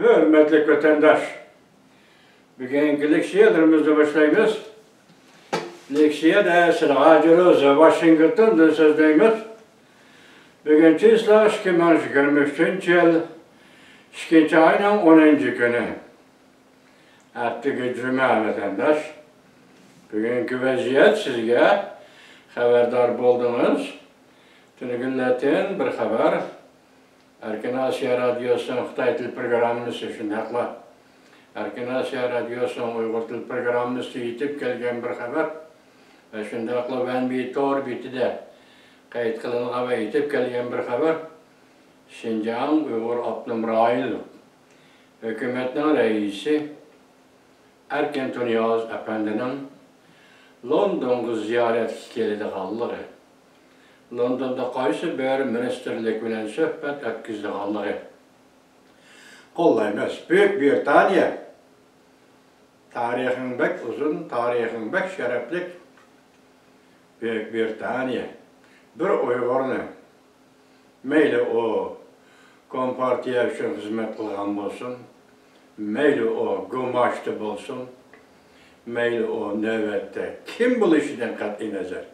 Hürmetli vatandaş, bugünkü leksiyalarımızı başlayımız. Leksiyada Sırğacırız, Washington'dan sözdeyimiz. Bugün çizla 2023 yıl, 2. ayının 10. günü. Artık cuma vatandaş. Bugünkü vaziyet sizge haberdar buldunuz. Tünügünletin bir haber. Erkin Asya Radyosu'nun Xitay Til programını şundaqla. Erkin Asya Radyosu'nun Uyghur Til programını yetip kelgen bir haber. Ve şundaqla ben bir tor bitide kayıt kılınğa ve yetip kelgen bir haber. Şinjan Uyghur Abdüm Rail hükümetinin reisi Erkin Tuniyaz Efendi'nin London'u ziyaret kelidi qallığı. London'da qaysı bir ministerlik bilen söhbet etkizdi qallığı. Kollaymış. Büyük Britanya. Tarihin bek uzun, tarihin bek şereflik. Büyük Britanya. Bir Uygur'unu meyli o Kompartiya üçün hizmet kılgan bolsun, meyli o gumaştı bolsun, meyli o növbette kim buluşudan kat'i nazar.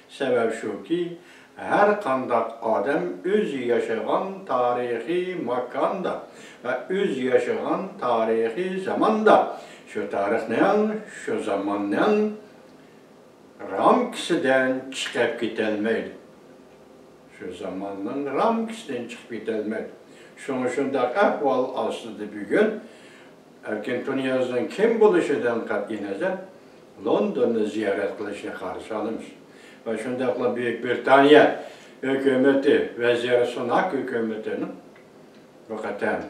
Sebep şu ki, her kandak adam öz yaşayan tarihi makanda ve öz yaşayan tarihi zamanda şu tarihnen, şu zamandan ramkisinden çıkıp gitelmeydi. Şu zamandan ramkisinden çıkıp gitelmeydi. Şundak ahval aslında bugün Erkin Tuniyaz'dan kim buluşudan kat'i nazar London'u ziyaret kılışına karşı alınmış. Ve şundakla Büyük Britanya hükümeti, Vezir Sunak hükümetinin hakikaten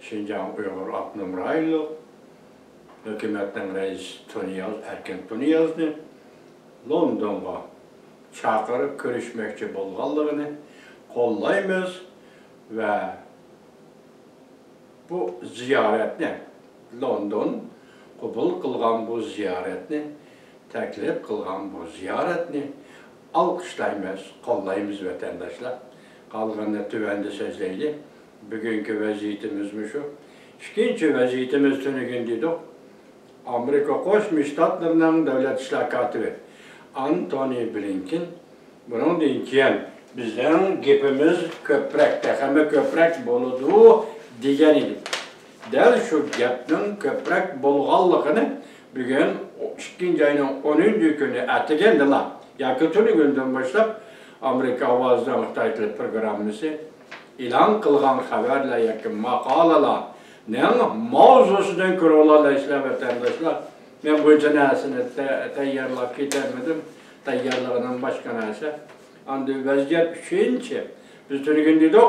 Şinjan Uyghur Abdüm Rail hükümetin reis Tuniyaz, Erkin Tuniyaz'ını London'a çağırıp görüşmekçi bolğanlığını kollayımız ve bu ziyaretini London kabul kılgan bu ziyaretini teklif kılgan bu ziyaretini alkışlayımız, kollayımız vatandaşlar. Kalganda tüvendi sözleydi. Bugünkü vaziyetimiz şu. İkinci vaziyetimiz tünügün dedik. Amerika Koşmuş Ştatlarının devlet işler katibi Antony Blinken bunun dinkiyen bizden gepimiz köprek, hem köprek boludu diyen idi. Del şu gepnin köprek bolğanlığını bugün 2. ayının 10. günü etigendiler. Yakıtını günden başlap Amerika Avaz'dan Xitay Til programımızı ilan kılgan haberle yakın makalalar mavzusundan kurulalar işler vatandaşlar. Ben bu cenazesini tayyarlap getirmedim. Tayyarlığının başka neyse. Andı vaziyet üçüncü. Biz tünügün dedik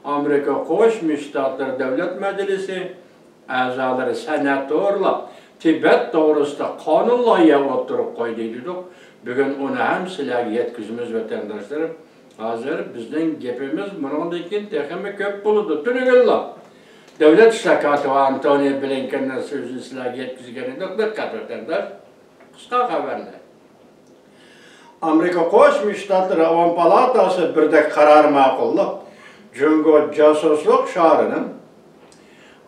Amerika Koşmuş Ştatları Devlet Meclisi azaları senatörler Tibet doğrusunda kanunla oturup koyduydık. Bugün onu hem silah yetkizimiz vatandaşlarım. Hazır bizden gepimiz bunundakin tekimi köp buludu. Tünügünler. Devlet işlakatı ve Antony Blinken'ın sözü silah yetkizgeninde dikkat vatandaş. Kısa haberler. Amerika Koşmuş Ştatları Avam Palatası bir de karar makullu. Cungo casusluk şarının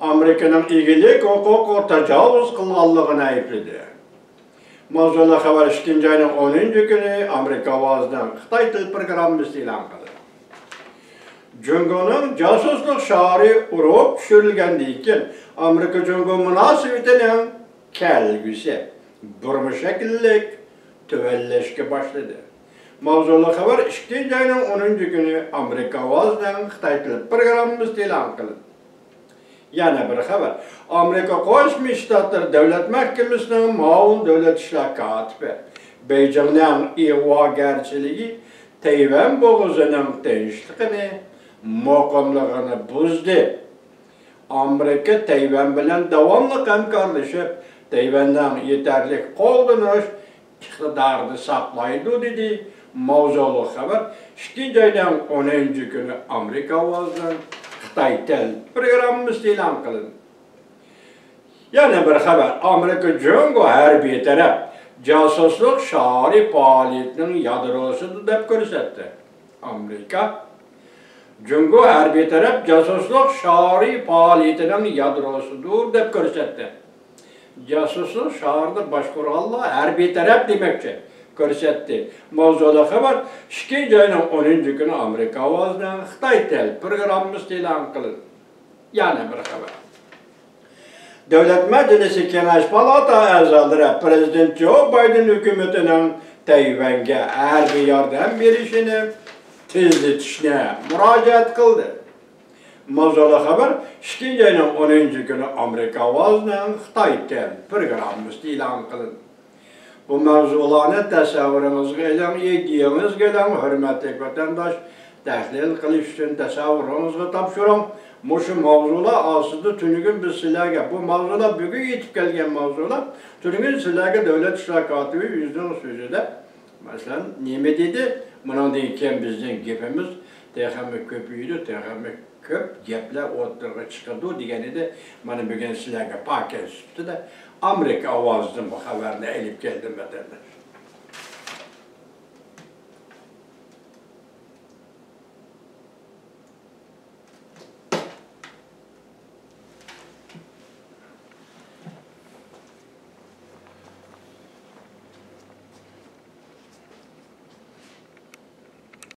Amerika'nın ilgilik hukuku tecavüz kılganlığına ayıpladı. Mavzula haber 2. ayının 10. günü Amerika Avaz'dan Xitay Til programımız ilan kıldı. Cungo'nun casusluk şarı urup düşürülgendiyken Amerika Cungo münasebetinin kelgüsü bir şekillik tüvelleşke başladı. Mavzula haber 2. ayının 10. günü Amerika Avaz'dan Xitay Til programımız ilan kıldı. Yana bir haber. Amerika Koşmuş Ştatları Devlet Mahkemesi'nin Maun Devlet İşler Katibi Beijing'den ihvagerçiliği Tayvan boğazının tinchliğini, muqimligini buzdi. Amerika Tayvan bilen davamlı hamkorlashib Tayvandan yeterli qo'llanish iqtidorini saqlaydi dedi. Mavzulu haber 2. aydan 10. günü Amerika Avaz'dan Xitay Til programımız ilan kılındı. Yana bir haber, Amerika Cungo harbiy taraf casusluk şari faaliyetinin yadrosunu deb ko'rsatdi. Amerika Cungo harbiy taraf casusluk şahri faaliyetinin yadrosudur deb ko'rsatdi. Casusluk şahırda başkuralla harbiy taraf demekçi ko'rsatdi. Mavzuda xabar 2 ayning 10 kuni Amerika ovozidan Xitoy til programmasi e'lon qilindi. Yana bir xabar. Davlat Majlisi Kengash palata a'zolari Prezident Joe Biden hukumatining Tayvanga harbiy yordam berishini tezlatishni murojaat qildi. Mavzuda xabar 2 ayning 10 kuni Amerika ovozidan Xitoy til programmasi e'lon qilindi. Bu mavzularni tasavvuringizga e'lon etdingizga hurmatli vatandosh tahlil qilish uchun tasavvuringizga topshiring. Şu mavzular aslında tünügün biz sizlerge, bu mavzular bugün yetip gelgen mavzular, tünügün sizlerge devlet iştirakatı ve yüzden sözüde. Mesela nime dedi, buna deyken bizden gepimiz, tehame köpüydü, tehame köp gepler ortaya çıkardı degeni de, bana bugün sizlerge paket süttü de, Amerika avazdım bu haberine elip geldim vatandaş.